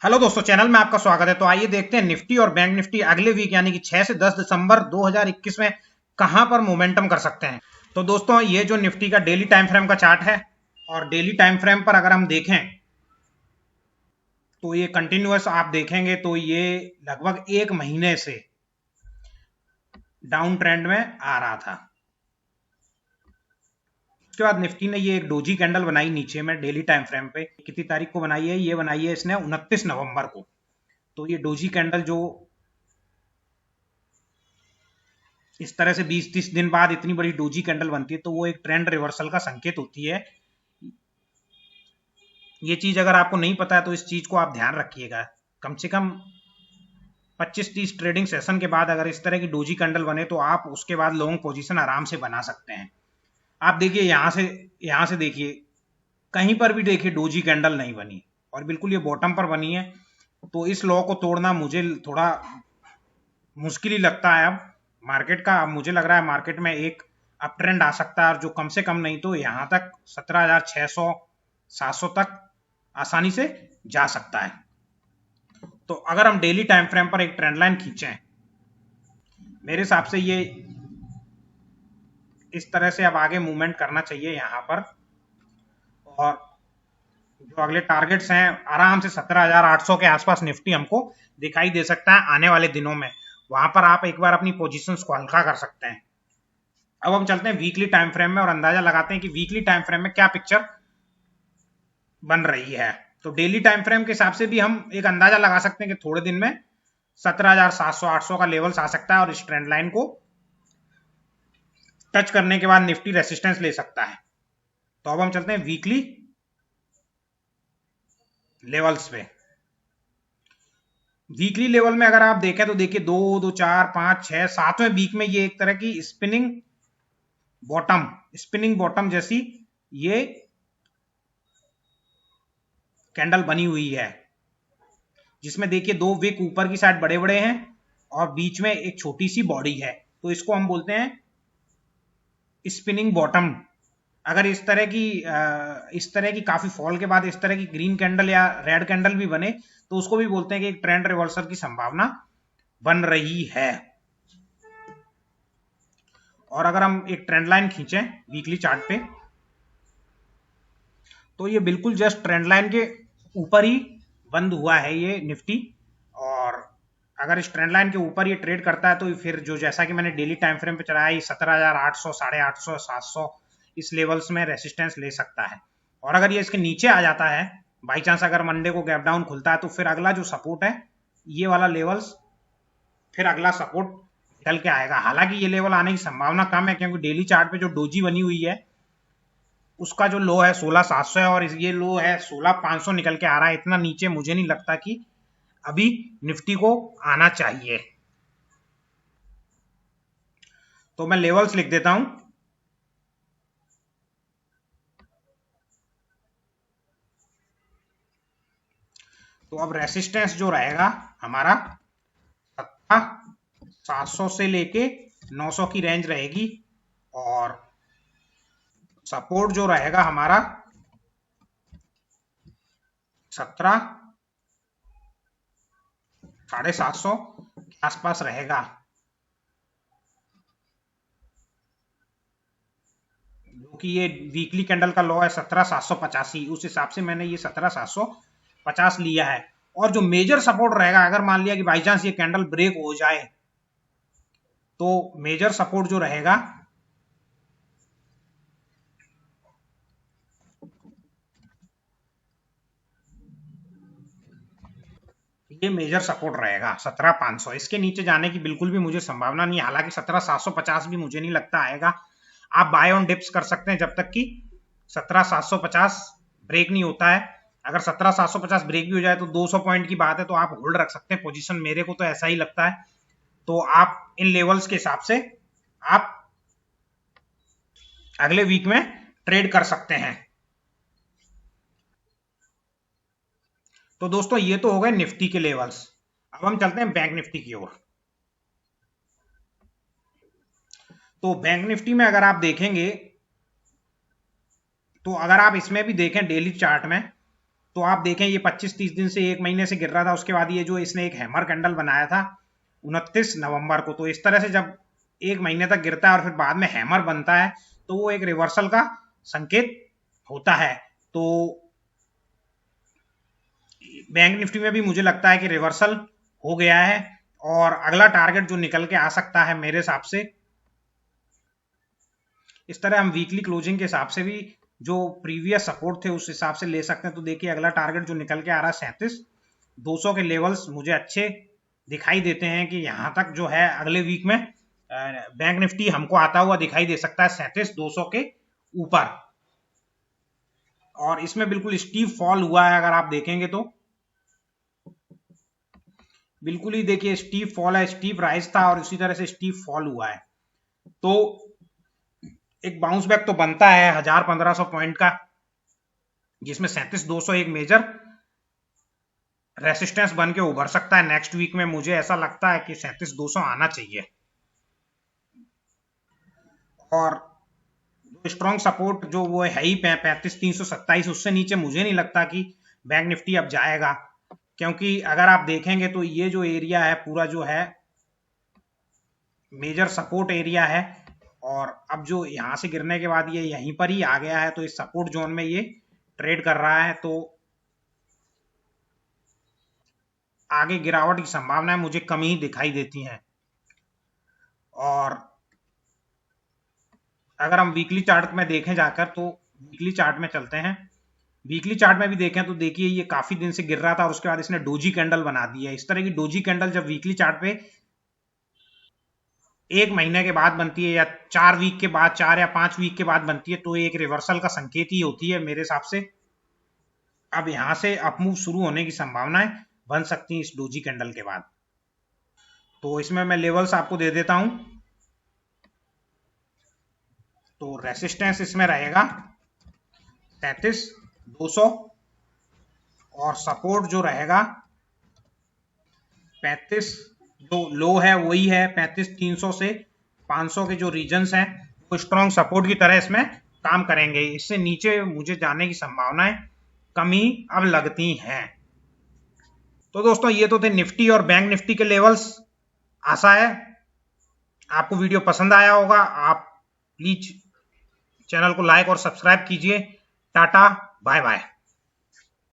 Hello दोस्तों, channel में आपका स्वागत है। तो आइए देखते हैं निफ्टी और बैंक निफ्टी अगले वीक यानी कि 6 से 10 दिसंबर 2021 में कहां पर मोमेंटम कर सकते हैं। तो दोस्तों, ये जो निफ्टी का डेली टाइम फ्रेम का चार्ट है और डेली टाइम फ्रेम पर अगर हम देखें तो ये कंटिन्यूअस आप देखेंगे तो ये लगभग एक महीने से डाउन ट्रेंड में आ रहा था। उसके बाद निफ्टी ने ये एक डोजी कैंडल बनाई नीचे में डेली टाइम फ्रेम पे। कितनी तारीख को बनाई है? ये बनाई है इसने 29 नवंबर को। तो ये डोजी कैंडल जो इस तरह से 20-30 दिन बाद इतनी बड़ी डोजी कैंडल बनती है तो वो एक ट्रेंड रिवर्सल का संकेत होती है। ये चीज अगर आपको नहीं पता है तो इस चीज को आप ध्यान रखिएगा। कम से कम 25-30 ट्रेडिंग सेशन के बाद अगर इस तरह की डोजी कैंडल बने तो आप उसके बाद लॉन्ग पोजीशन आराम से बना सकते हैं। आप देखिए यहां से देखिए, कहीं पर भी देखिए डोजी कैंडल नहीं बनी और बिल्कुल ये बॉटम पर बनी है। तो इस लॉ को तोड़ना मुझे थोड़ा मुश्किल ही लगता है। अब मार्केट का, अब मुझे लग रहा है मार्केट में एक अप ट्रेंड आ सकता है और जो कम से कम नहीं तो यहां तक 17,600 700 तक आसानी से जा सकता है। तो अगर हम डेली टाइम फ्रेम पर एक ट्रेंड लाइन खींचें, मेरे हिसाब से ये इस तरह से अब आगे मूवमेंट करना चाहिए यहां पर। और जो अगले टारगेट्स हैं, आराम से 17,800 के आसपास निफ्टी हमको दिखाई दे सकता है आने वाले दिनों में। वहां पर आप एक बार अपनी पोजीशंस को हल्का कर सकते हैं। अब हम चलते हैं वीकली टाइम फ्रेम में और अंदाजा लगाते हैं कि वीकली टाइम फ्रेम में क्या पिक्चर बन रही है। तो डेली टाइम फ्रेम के हिसाब से भी हम एक अंदाजा लगा सकते हैं कि थोड़े दिन में 17,700-800 का लेवल्स आ सकता है और इस ट्रेंड लाइन को टच करने के बाद निफ्टी रेसिस्टेंस ले सकता है। तो अब हम चलते हैं वीकली लेवल्स पे। वीकली लेवल में अगर आप देखें तो देखिए 2 2 4 5 6 7वें वीक में ये एक तरह की स्पिनिंग बॉटम जैसी ये कैंडल बनी हुई है, जिसमें देखिए दो विक ऊपर की साइड बड़े बड़े हैं और बीच में एक छोटी सी बॉडी है। तो इसको हम बोलते हैं स्पिनिंग बॉटम। अगर इस तरह की काफी फॉल के बाद इस तरह की ग्रीन कैंडल या रेड कैंडल भी बने तो उसको भी बोलते हैं कि एक ट्रेंड रिवर्सल की संभावना बन रही है। और अगर हम एक ट्रेंड लाइन खींचें वीकली चार्ट पे तो ये बिल्कुल जस्ट ट्रेंड लाइन के ऊपर ही बंद हुआ है ये निफ्टी। और अगर इस ट्रेंड लाइन के ऊपर ये ट्रेड करता है तो फिर जो, जैसा कि मैंने डेली टाइम फ्रेम पे चलाया, 17,800 850 700 इस लेवल्स में रेसिस्टेंस ले सकता है। और अगर ये इसके नीचे आ जाता है बाई चांस, अगर मंडे को गैप डाउन खुलता है तो फिर अगला जो सपोर्ट है ये वाला लेवल्स, फिर अगला सपोर्ट निकल के आएगा। हालांकि ये लेवल आने की संभावना कम है क्योंकि डेली चार्ट पे जो डोजी बनी हुई है उसका जो लो है 16,700 है और ये लो है 16,500 निकल के आ रहा है। इतना नीचे मुझे नहीं लगता कि अभी निफ्टी को आना चाहिए। तो मैं लेवल्स लिख देता हूं। तो अब रेसिस्टेंस जो रहेगा हमारा 700 से लेके 900 की रेंज रहेगी और सपोर्ट जो रहेगा हमारा 17,750 के आसपास रहेगा। जो कि ये वीकली कैंडल का लो है 17,785, उस हिसाब से मैंने ये 17,750 लिया है। और जो मेजर सपोर्ट रहेगा, अगर मान लिया कि बाई चांस ये कैंडल ब्रेक हो जाए तो मेजर सपोर्ट जो रहेगा ये मेजर सपोर्ट रहेगा 17,500। इसके नीचे जाने की बिल्कुल भी मुझे संभावना नहीं है। हालांकि 17,750 भी मुझे नहीं लगता आएगा। आप बाय ऑन डिप्स कर सकते हैं जब तक कि 17,750 ब्रेक नहीं होता है। अगर 17,750 ब्रेक भी हो जाए तो 200 पॉइंट की बात है, तो आप होल्ड रख सकते हैं पोजीशन। मेरे को तो ऐसा ही लगता है। तो आप इन लेवल्स के हिसाब से आप अगले वीक में ट्रेड कर सकते हैं। तो दोस्तों, ये तो हो गए निफ्टी के लेवल्स। अब हम चलते हैं बैंक निफ्टी की ओर। तो बैंक निफ्टी में अगर आप देखेंगे तो अगर आप इसमें भी देखें डेली चार्ट में तो आप देखें ये 25-30 दिन से 1 महीने से गिर रहा था, उसके बाद ये जो इसने एक हैमर कैंडल बनाया था 29 नवंबर को, तो इस तरह से जब 1 महीने तक गिरता है और फिर बाद में हैमर बनता है तो वो एक रिवर्सल का संकेत होता है। तो बैंक निफ्टी में भी मुझे लगता है कि रिवर्सल हो गया है और अगला टारगेट जो निकल के आ सकता है मेरे हिसाब से, इस तरह हम वीकली क्लोजिंग के हिसाब से भी जो प्रीवियस सपोर्ट थे उस हिसाब से ले सकते हैं। तो देखिए अगला टारगेट जो निकल के आ रहा है 37,200 के लेवल्स मुझे अच्छे दिखाई देते हैं कि यहां तक जो है अगले वीक में बैंक निफ्टी हमको आता हुआ दिखाई दे सकता है 37,200 के ऊपर। और इसमें बिल्कुल स्टीप फॉल हुआ है, अगर आप देखेंगे तो बिल्कुल ही देखिए स्टीप फॉल है, स्टीप राइज था और उसी तरह से स्टीप फॉल हुआ है। तो एक बाउंस बैक तो बनता है 1000-1500 पॉइंट का, जिसमें 37,200 एक मेजर रेसिस्टेंस बन के उभर सकता है नेक्स्ट वीक में। मुझे ऐसा लगता है कि 37,200 आना चाहिए। और स्ट्रॉन्ग सपोर्ट जो वो है ही 35,327, उससे नीचे मुझे नहीं लगता कि बैंक निफ्टी अब जाएगा, क्योंकि अगर आप देखेंगे तो ये जो एरिया है पूरा जो है मेजर सपोर्ट एरिया है, और अब जो यहां से गिरने के बाद ये यहीं पर ही आ गया है, तो इस सपोर्ट जोन में ये ट्रेड कर रहा है। तो आगे गिरावट की संभावनाएं मुझे कम ही दिखाई देती हैं। और अगर हम वीकली चार्ट में देखें जाकर, तो वीकली चार्ट में चलते हैं। वीकली चार्ट में भी देखें तो देखिए ये काफी दिन से गिर रहा था और उसके बाद इसने डोजी कैंडल बना दी है। इस तरह की डोजी कैंडल जब वीकली चार्ट पे 1 महीने के बाद बनती है या 4 वीक के बाद, 4 या 5 वीक के बाद बनती है, तो एक रिवर्सल का संकेत ही होती है मेरे हिसाब से। अब यहां से अपमूव शुरू होने की संभावनाएं बन सकती हैं इस डोजी कैंडल के बाद। तो इसमें मैं लेवल्स आपको दे देता हूं। तो रेसिस्टेंस इसमें रहेगा 33,200 और सपोर्ट जो रहेगा 35, जो लो है वही है 35,300 से 500 के जो रीजन्स हैं वो स्ट्रॉन्ग सपोर्ट की तरह इसमें काम करेंगे। इससे नीचे मुझे जाने की संभावनाएं कमी अब लगती हैं। तो दोस्तों ये तो थे निफ्टी और बैंक निफ्टी के लेवल्स। आशा है आपको वीडियो पसंद आया होगा। आप प्लीज चैनल को लाइक और सब्सक्राइब कीजिए। Tata bye bye.